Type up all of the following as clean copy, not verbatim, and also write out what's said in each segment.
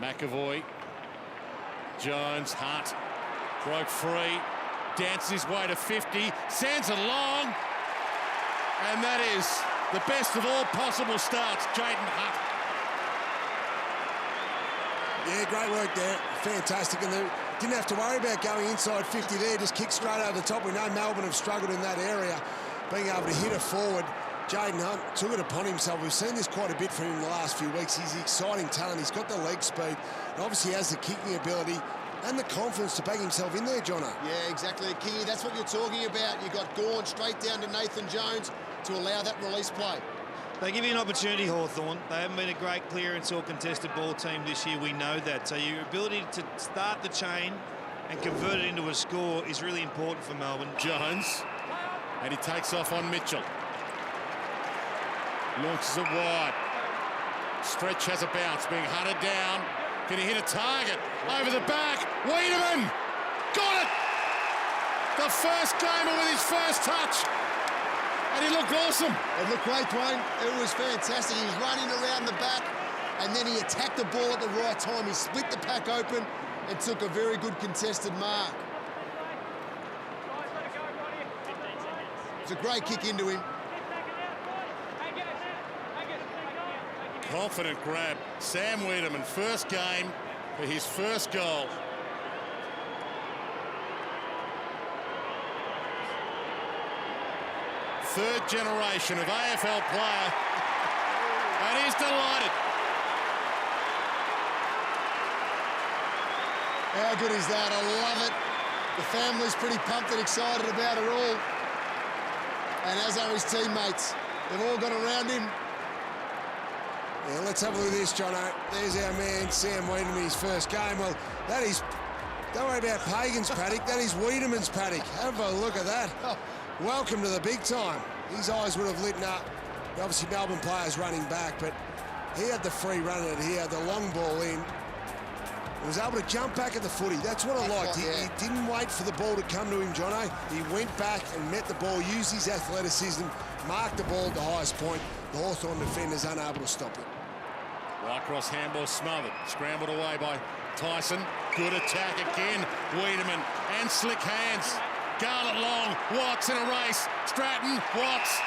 McAvoy. Jones, Hunt, broke free, dances his way to 50, sends it long, and that is the best of all possible starts, Jayden Hunt. Yeah, great work there, fantastic, and they didn't have to worry about going inside 50 there, just kick straight over the top. We know Melbourne have struggled in that area, being able to hit it forward. Jayden Hunt took it upon himself. We've seen this quite a bit from him in the last few weeks. He's an exciting talent. He's got the leg speed, and obviously has the kicking ability and the confidence to bang himself in there, Jono. Yeah, exactly, Kingy. That's what you're talking about. You got Gawn straight down to Nathan Jones to allow that release play. They give you an opportunity, Hawthorn. They haven't been a great clearance or contested ball team this year. We know that. So your ability to start the chain and convert it into a score is really important for Melbourne. Jones, and he takes off on Mitchell. Launches it wide. Stretch has a bounce, being hunted down. Can he hit a target? Over the back. Weideman! Got it! The first gamer with his first touch. And he looked awesome. It looked great, Dwayne. It was fantastic. He's running around the back, and then he attacked the ball at the right time. He split the pack open and took a very good contested mark. It's a great kick into him. Confident grab. Sam Weideman, first game for his first goal. Third generation of AFL player, and he's delighted. How good is that? I love it. The family's pretty pumped and excited about it all. And as are his teammates. They've all got around him. Yeah, let's have a look at this, Jono. There's our man, Sam Weideman, his first game. Well, that is, don't worry about Pagan's paddock, that is Weideman's paddock. Have a look at that. Welcome to the big time. His eyes would have lit up. Obviously, Melbourne players running back, but he had the free run at it. He had the long ball in. He was able to jump back at the footy. That's what I liked. He didn't wait for the ball to come to him, Jono. He went back and met the ball, used his athleticism, marked the ball at the highest point. The Hawthorn defenders unable to stop it. Right cross handball smothered, scrambled away by Tyson. Good attack again. Weideman and slick hands. Garlett long, Watts in a race. Stratton, Watts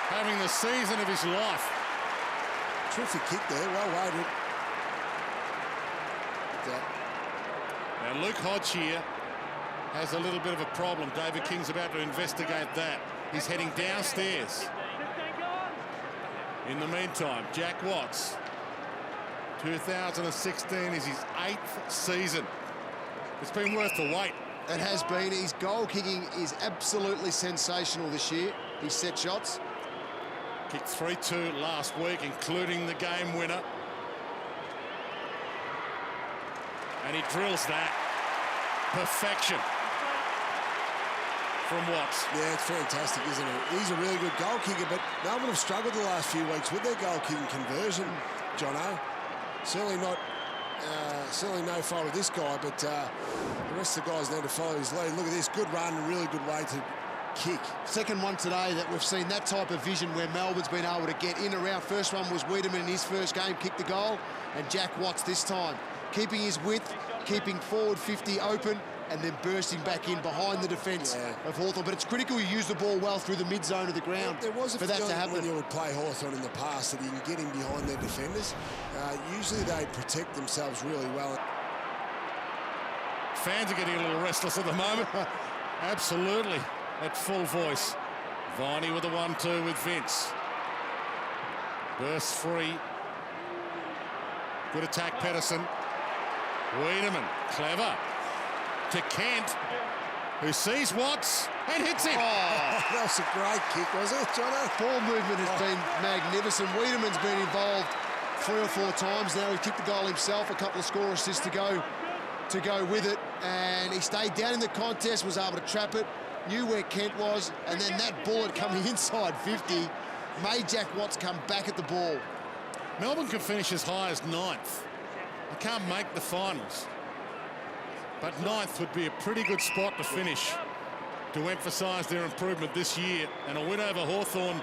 having the season of his life. Terrific kick there, well weighted. Now Luke Hodge here has a little bit of a problem. David King's about to investigate that. He's heading downstairs. In the meantime, Jack Watts, 2016 is his 8th season. It's been worth the wait. It has been. His goal kicking is absolutely sensational this year. His set shots. Kicked 3-2 last week, including the game winner. And he drills that. Perfection from Watts. Yeah, it's fantastic, isn't it? He's a really good goal kicker, but Melbourne have struggled the last few weeks with their goal kicking conversion, Jono. Certainly no fault of this guy, but the rest of the guys need to follow his lead. Look at this, good run, really good way to kick. Second one today that we've seen that type of vision where Melbourne's been able to get in around. First one was Weideman in his first game, kicked the goal, and Jack Watts this time. Keeping his width, keeping forward 50 open, and then bursting back in behind the defence of Hawthorn. But it's critical you use the ball well through the mid-zone of the ground there was for that to happen. When you would play Hawthorn in the past that you can get in behind their defenders. Usually they protect themselves really well. Fans are getting a little restless at the moment. Absolutely, at full voice. Viney with a 1-2 with Vince. Bursts free. Good attack, Pedersen. Weideman, clever. To Kent, who sees Watts and hits him. Oh, that was a great kick, wasn't it, Jono? Ball movement has been magnificent. Weideman's been involved 3 or 4 times now. He kicked the goal himself, a couple of score assists to go with it, and he stayed down in the contest, was able to trap it, knew where Kent was, and then that bullet coming inside 50 made Jack Watts come back at the ball. Melbourne can finish as high as 9th. They can't make the finals. But 9th would be a pretty good spot to finish to emphasise their improvement this year, and a win over Hawthorn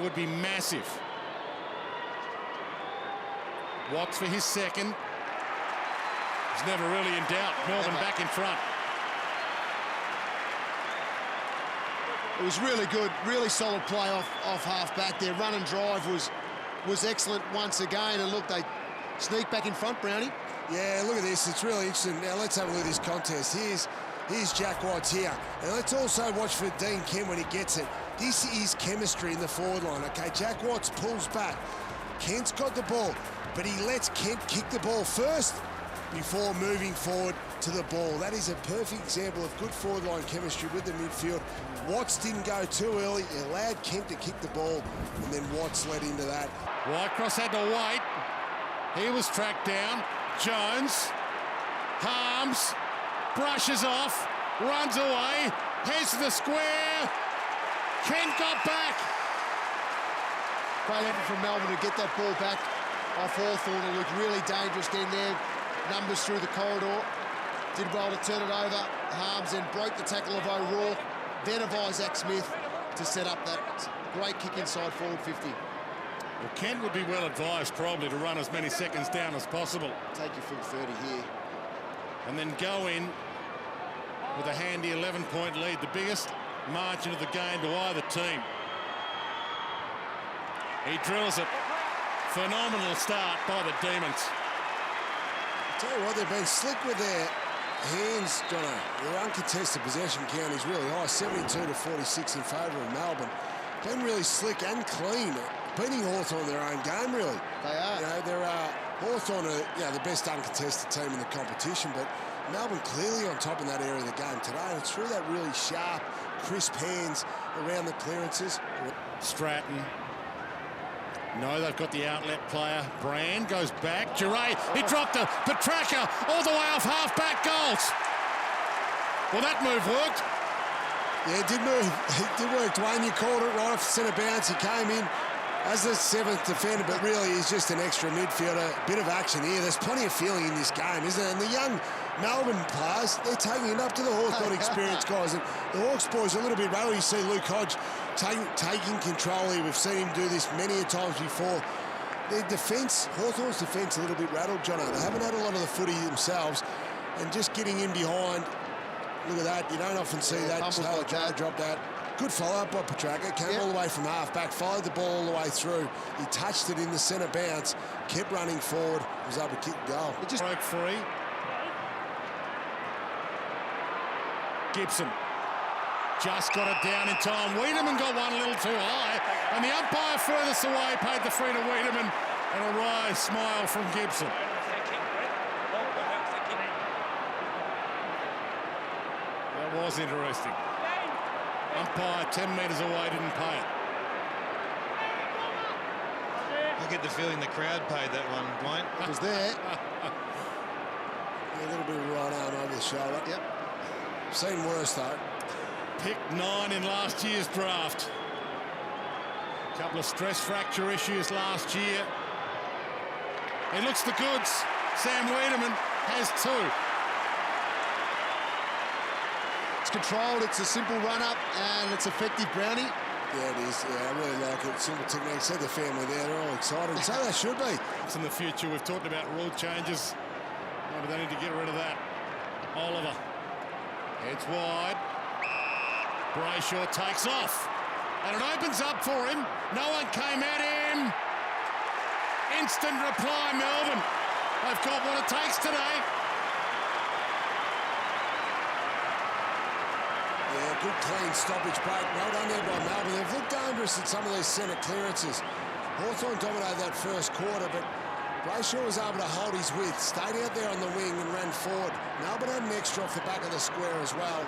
would be massive. Watts for his second. He's never really in doubt. Melbourne back in front. It was really good, really solid play off half-back there. Run and drive was excellent once again. And look, they sneak back in front, Brownie. Yeah, look at this. It's really interesting. Now, let's have a look at this contest. Here's Jack Watts here. And let's also watch for Dean Kent when he gets it. This is chemistry in the forward line, okay? Jack Watts pulls back. Kent's got the ball, but he lets Kent kick the ball first before moving forward to the ball. That is a perfect example of good forward line chemistry with the midfield. Watts didn't go too early. He allowed Kent to kick the ball, and then Watts led into that. Whitecross had to wait. He was tracked down. Jones, Harms, brushes off, runs away, heads to the square. Kent got back. Great effort from Melbourne to get that ball back off Hawthorn. It looked really dangerous getting their numbers through the corridor. Did well to turn it over. Harms then broke the tackle of O'Rourke, then of Isaac Smith to set up that great kick inside forward 50. Well, Kent would be well advised probably to run as many seconds down as possible. Take your full 30 here. And then go in with a handy 11-point lead, the biggest margin of the game to either team. He drills it. Phenomenal start by the Demons. I tell you what, they've been slick with their hands, Jono. Their uncontested possession count is really high, 72-46 in favour of Melbourne. Been really slick and clean, beating Hawthorn their own game, really. They are. You know, they're Hawthorn are the best uncontested team in the competition, but Melbourne clearly on top in that area of the game today. And it's through that really sharp, crisp hands around the clearances. Stratton. No, they've got the outlet player. Brand goes back. Duray, he dropped a Petracca all the way off half-back goals. Well, that move worked. Yeah, it did move. It did work. Dwayne, you called it right off the centre bounce. He came in as the seventh defender, but really he's just an extra midfielder. Bit of action here. There's plenty of feeling in this game, isn't there? And the young Melbourne players, they're taking it up to the Hawthorn experienced guys. And the Hawks boys are a little bit rattled. You see Luke Hodge taking control here. We've seen him do this many a times before. Their defence, Hawthorn's defence, a little bit rattled, Jono. They haven't had a lot of the footy themselves, and just getting in behind. Look at that. You don't often see that. Drop that. Good follow-up by Petracca. Came all the way from half-back, followed the ball all the way through. He touched it in the centre bounce, kept running forward, was able to kick the goal. It just broke free. Gibson just got it down in time. Weideman got one a little too high, and the umpire furthest away paid the free to Weideman, and a wry smile from Gibson. That was interesting. Umpire 10 metres away didn't pay it. I get the feeling the crowd paid that one, Dwayne. It was there. A little bit of right arm over the shoulder. Yep. Seen worse, though. Picked 9 in last year's draft. A couple of stress fracture issues last year. He looks the goods. Sam Weideman has 2. It's controlled, it's a simple run-up, and it's effective, Brownie. Yeah, it is. Yeah, I really like it. Simple technique. Said the family there, they're all excited. So they should be. In the future, we've talked about rule changes. Maybe they need to get rid of that. Oliver. Heads wide. Brayshaw takes off. And it opens up for him. No one came at him. Instant reply, Melbourne. They've got what it takes today. Yeah, good clean stoppage break. Well done there by Melbourne. They've looked dangerous at some of these centre clearances. Hawthorn dominated that first quarter, but Brayshaw was able to hold his width, stayed out there on the wing and ran forward. Melbourne had an extra off the back of the square as well.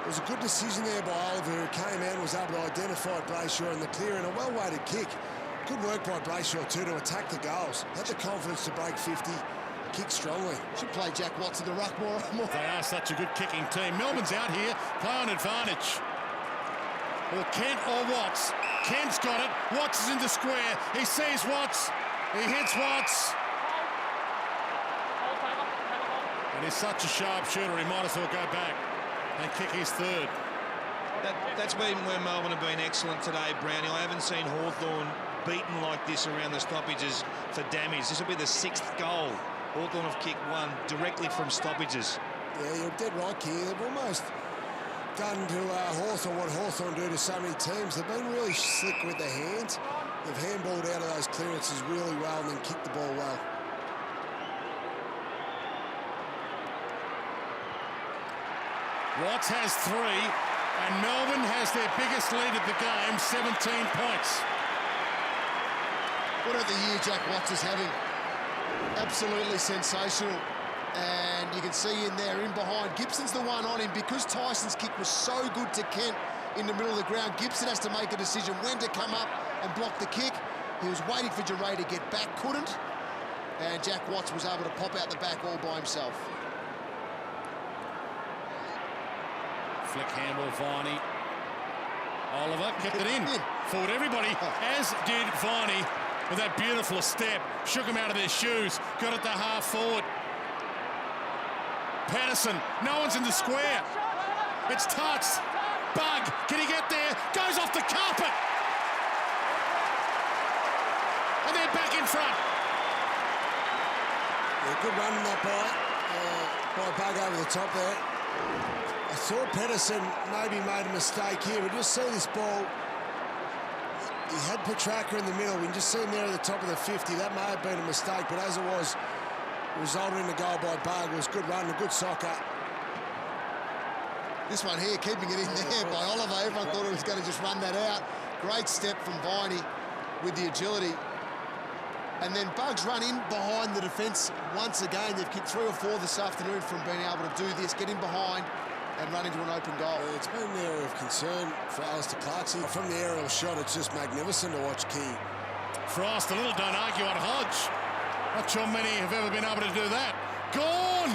It was a good decision there by Oliver, who came out and was able to identify Brayshaw in the clear and a well-weighted kick. Good work by Brayshaw too to attack the goals. Had the confidence to break 50. Kick strongly. Should play Jack Watts in the ruck more. They are such a good kicking team. Melbourne's out here, play on advantage. Or Kent or Watts. Kent's got it. Watts is in the square. He sees Watts. He hits Watts. And he's such a sharp shooter, he might as well go back and kick his 3rd. That's been where Melbourne have been excellent today, Brownie. I haven't seen Hawthorn beaten like this around the stoppages for damage. This will be the 6th goal Hawthorn have kicked one directly from stoppages. Yeah, you're dead right, King. They've almost done to Hawthorn what Hawthorn do to so many teams. They've been really slick with their hands. They've handballed out of those clearances really well and then kicked the ball well. Watts has 3, and Melbourne has their biggest lead of the game, 17 points. What about the year Jack Watts is having? Absolutely sensational. And you can see in there, in behind, Gibson's the one on him. Because Tyson's kick was so good to Kent in the middle of the ground, Gibson has to make a decision when to come up and block the kick. He was waiting for Jaray to get back, couldn't. And Jack Watts was able to pop out the back all by himself. Flick handball, Viney. Oliver kept it in. Fooled everybody, as did Viney with that beautiful step. Shook them out of their shoes. Got it to half forward. Pedersen, no one's in the square. It's touched. Bugg, can he get there? Goes off the carpet. And they're back in front. Yeah, good run in that by Bugg over the top there. I thought Pedersen maybe made a mistake here. We just see this ball. He had Petracca in the middle. We can just see him there at the top of the 50. That may have been a mistake, but as it was, resulted in a goal by Bugg. It was a good run, a good soccer. This one here, keeping it in there by Oliver. Everyone thought he was going to just run that out. Great step from Viney with the agility. And then Bugg's run in behind the defence once again. They've kicked 3 or 4 this afternoon from being able to do this, get in behind and run into an open goal. It's been an area of concern for Alistair Clarkson. From the aerial shot, it's just magnificent to watch Key. Frost a little, don't argue on Hodge. Not sure many have ever been able to do that. Gawn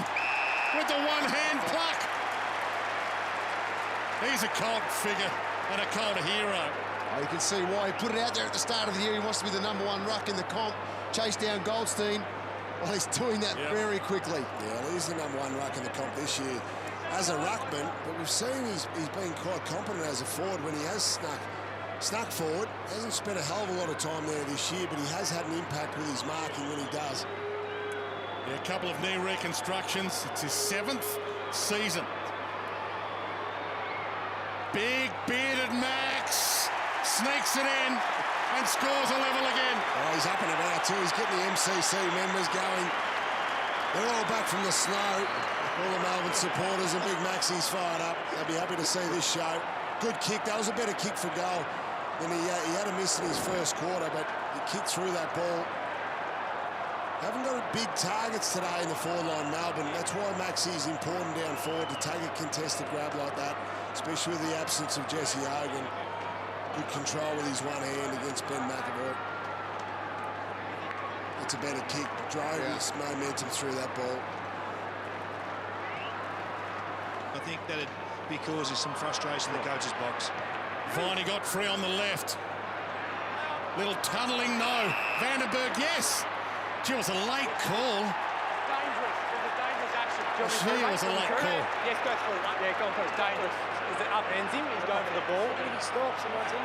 with the one-hand pluck. He's a cult figure and a cult hero. Oh, you can see why he put it out there at the start of the year. He wants to be the #1 ruck in the comp. Chase down Goldstein. Well, he's doing that very quickly. Yeah, he's the #1 ruck in the comp this year as a ruckman, but we've seen he's been quite competent as a forward when he has snuck forward. Hasn't spent a hell of a lot of time there this year, but he has had an impact with his marking when he does. Yeah, a couple of knee reconstructions. It's his 7th season. Big bearded Max sneaks it in and scores a level again. Oh, he's up and about too. He's getting the MCC members going. They're all back from the snow. All the Melbourne supporters and Big Maxie's fired up. They'll be happy to see this show. Good kick. That was a better kick for goal than he had a miss in his first quarter, but he kicked through that ball. Haven't got big targets today in the forward line, Melbourne. That's why Maxie's important down forward to take a contested grab like that, especially with the absence of Jesse Hogan. Good control with his one hand against Ben McAvoy. It's a better kick. Drove his momentum through that ball. I think that'd be causing some frustration in the coach's box. Viney got free on the left. Little tunnelling, no. vandenBerg, yes. Gee, it was a late call. Dangerous. It was a dangerous action. Gee, it was a late call. Yes, go for it. Yeah, go for it. Dangerous. Is it upends him? He's going for the ball. And he stops and wants him. No,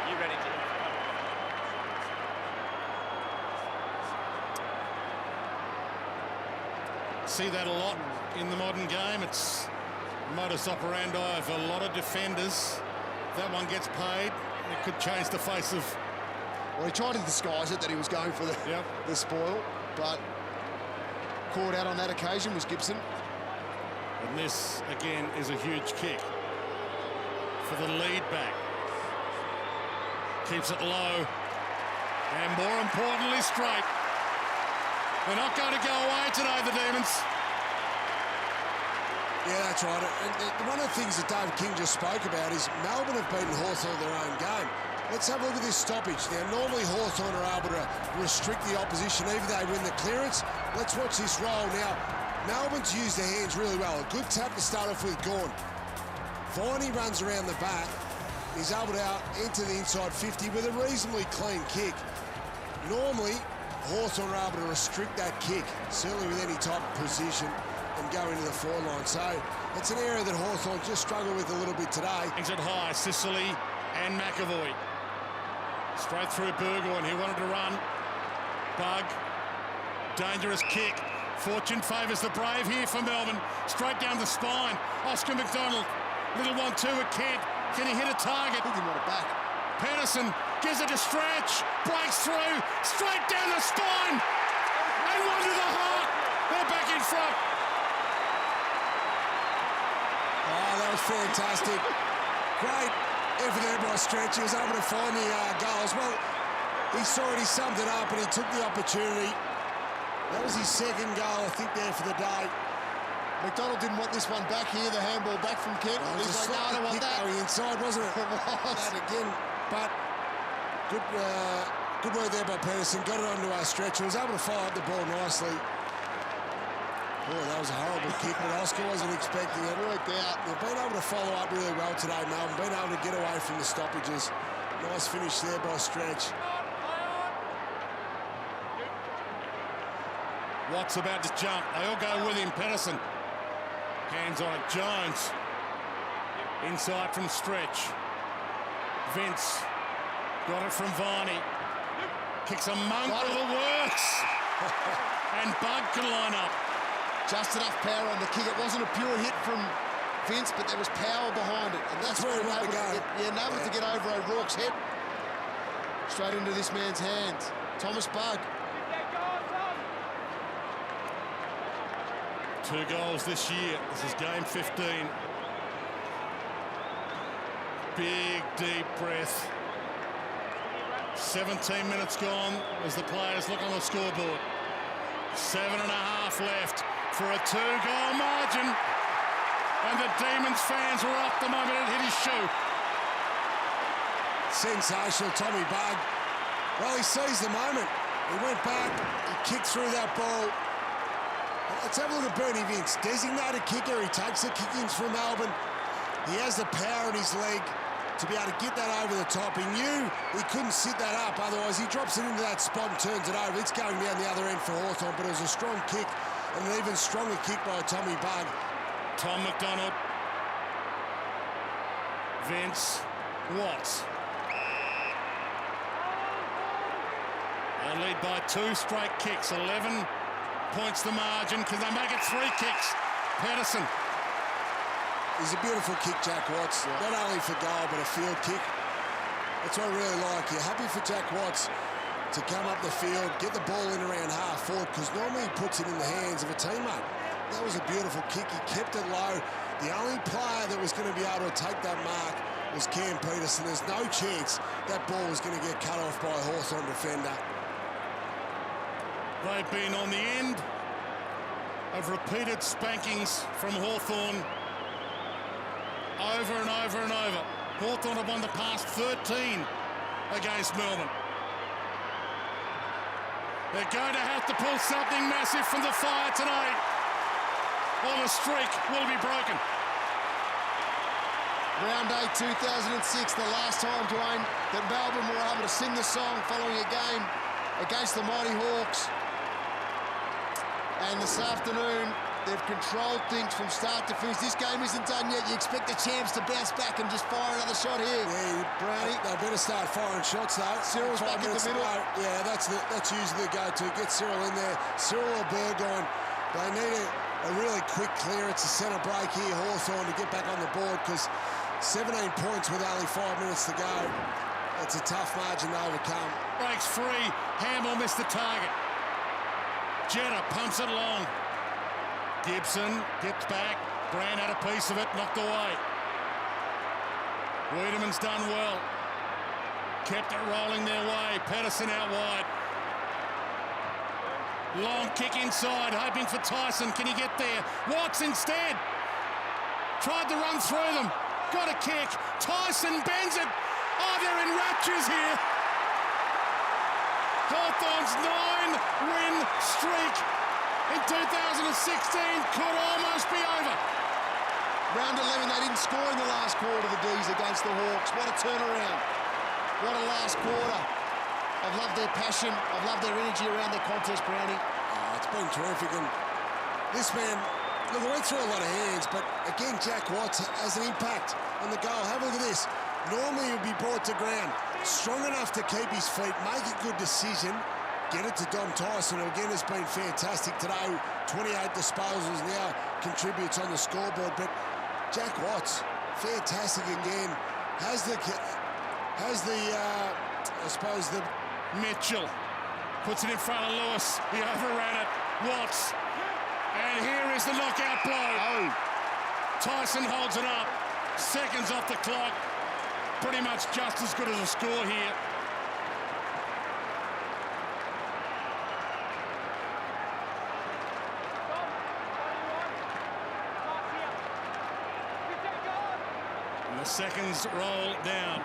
you ran into him. See that a lot in the modern game. It's modus operandi of a lot of defenders. If that one gets paid, it could change the face of... Well, he tried to disguise it that he was going for the spoil, but caught out on that occasion was Gibson. And this, again, is a huge kick for the lead back. Keeps it low. And more importantly, straight. They're not going to go away today, the Demons. Yeah, that's right. And one of the things that David King just spoke about is Melbourne have beaten Hawthorn their own game. Let's have a look at this stoppage. Now, normally Hawthorn are able to restrict the opposition even though they win the clearance. Let's watch this roll. Now, Melbourne's used their hands really well. A good tap to start off with Gawn. Viney runs around the back. He's able to enter the inside 50 with a reasonably clean kick. Normally, Hawthorn are able to restrict that kick, certainly with any type of position, and go into the forward line. So it's an area that Hawthorn just struggled with a little bit today. Brings it high, Sicily and McAvoy. Straight through Bugg, and he wanted to run. Bugg, dangerous kick. Fortune favours the brave here for Melbourne. Straight down the spine. Oscar McDonald. Little 1-2 at Kent. Can he hit a target? I think he want it back. Pedersen gives it a stretch. Breaks through. Straight down the spine. And one to the heart. They're back in front. Oh, that was fantastic. Great effort there by Stretch. He was able to find the goals. Well, he saw it, he summed it up, and he took the opportunity. That was his second goal, I think, there for the day. McDonald didn't want this one back here, the handball back from Kent. Well, He's like, no, I don't want that. Going inside, wasn't it? It was. That again, but good work there by Pedersen. Got it onto our Stretch. He was able to follow up the ball nicely. Boy, that was a horrible kick, but Oscar wasn't expecting it. Worked out. They've been able to follow up really well today, Melbourne. Been able to get away from the stoppages. Nice finish there by Stretch. Watt's about to jump. They all go with him. Pedersen. Hands on it. Jones. Inside from Stretch. Vince. Got it from Viney. Kicks a mongrel that works. And Bugg can line up. Just enough power on the kick. It wasn't a pure hit from Vince, but there was power behind it. And that's where he was able to get over O'Rourke's head. Straight into this man's hands. Thomas Bugg. 2 goals this year. This is game 15. Big, deep breath. 17 minutes gone as the players look on the scoreboard. 7.5 left for a 2-goal margin. And the Demons fans were up the moment it hit his shoe. Sensational, Tommy Bugg. Well, he seized the moment. He went back, he kicked through that ball. Let's have a look at Bernie Vince. Designated kicker, he takes the kick-ins from Melbourne. He has the power in his leg to be able to get that over the top. He knew he couldn't sit that up, otherwise he drops it into that spot and turns it over. It's going down the other end for Hawthorn, but it was a strong kick and an even stronger kick by Tommy Bugg. Tom McDonald. Vince. Watts. They lead by 2 straight kicks. 11 points the margin. Can they make it 3 kicks? Pedersen. He's a beautiful kick, Jack Watts. Yeah. Not only for goal, but a field kick. That's what I really like. You're happy for Jack Watts to come up the field, get the ball in around half forward, because normally he puts it in the hands of a teammate. That was a beautiful kick. He kept it low. The only player that was going to be able to take that mark was Cam Pedersen. There's no chance that ball was going to get cut off by a Hawthorn defender. They've been on the end of repeated spankings from Hawthorn over and over and over. Hawthorn have won the past 13 against Melbourne. They're going to have to pull something massive from the fire today, or the streak will be broken. Round 8, 2006, the last time, Dwayne, that Melbourne were able to sing the song following a game against the mighty Hawks. And this afternoon, they've controlled things from start to finish. This game isn't done yet. You expect the champs to bounce back and just fire another shot here. Yeah, Brownie, they better start firing shots, though. Cyril's back in the middle. Yeah, that's usually the go-to. Get Cyril in there. Cyril or Berg on. They need a really quick clearance, a centre break here, Hawthorn, to get back on the board, because 17 points with only 5 minutes to go. That's a tough margin to overcome. Breaks free. Hamble missed the target. Jetta pumps it along. Gibson gets back. Brand had a piece of it, knocked away. Weideman's done well. Kept it rolling their way. Pedersen out wide. Long kick inside, hoping for Tyson. Can he get there? Watts instead. Tried to run through them. Got a kick. Tyson bends it. Oh, they're in raptures here. Hawthorn's 9-win streak in 2016 could almost be over. Round 11, they didn't score in the last quarter of the D's against the Hawks. What a turnaround. What a last quarter. I've loved their passion. I've loved their energy around their contest, Brownie. Oh, it's been terrific. And this man, look, it went through a lot of hands, but again, Jack Watts has an impact on the goal. Have a look at this. Normally, he would be brought to ground. strong enough to keep his feet, make a good decision, get it to Dom Tyson, who again has been fantastic today. 28 disposals, now contributes on the scoreboard. But Jack Watts, fantastic again. Has the I suppose the Mitchell puts it in front of Lewis. He overran it. Watts. And here is the knockout blow. Oh. Tyson holds it up. Seconds off the clock. Pretty much just as good as a score here. And the seconds roll down.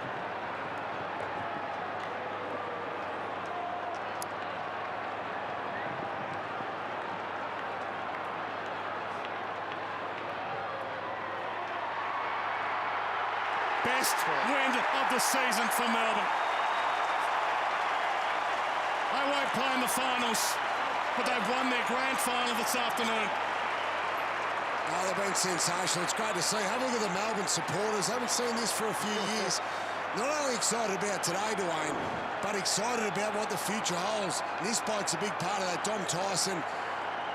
Best win of the season for Melbourne. They won't play in the finals, but they've won their grand final this afternoon. Oh, they've been sensational. It's great to see. Have a look at the Melbourne supporters. Haven't seen this for a few years. Not only excited about today, Dwayne, but excited about what the future holds. And this bloke's a big part of that. Dom Tyson,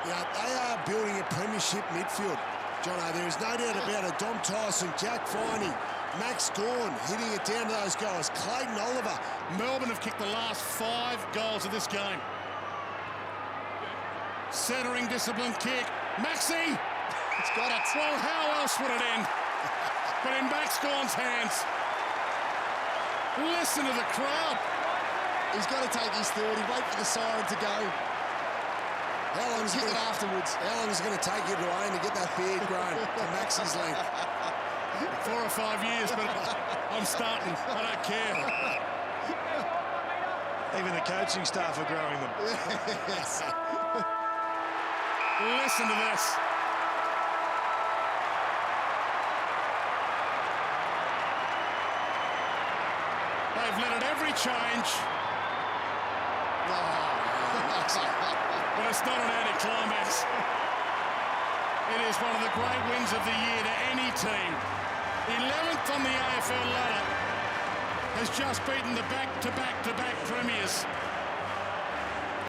you know, they are building a premiership midfield. Jono, there is no doubt about it. Dom Tyson, Jack Viney, Max Gawn hitting it down to those guys. Clayton Oliver. Melbourne have kicked the last 5 goals of this game. Centering discipline kick. Maxi! It's got it. Well, how else would it end? But in Max Gawn's hands. Listen to the crowd. He's got to take his 30, wait for the siren to go. How long is it afterwards? How long is it going to take you, Dwayne, to get that beard grown to Maxi's length? 4 or 5 years, but I'm starting. I don't care. Even the coaching staff are growing them. Yes. Listen to this. They've let it every change. But it's not an anticlimax. It is one of the great wins of the year to any team. 11th on the AFL ladder, has just beaten the back-to-back-to-back premiers.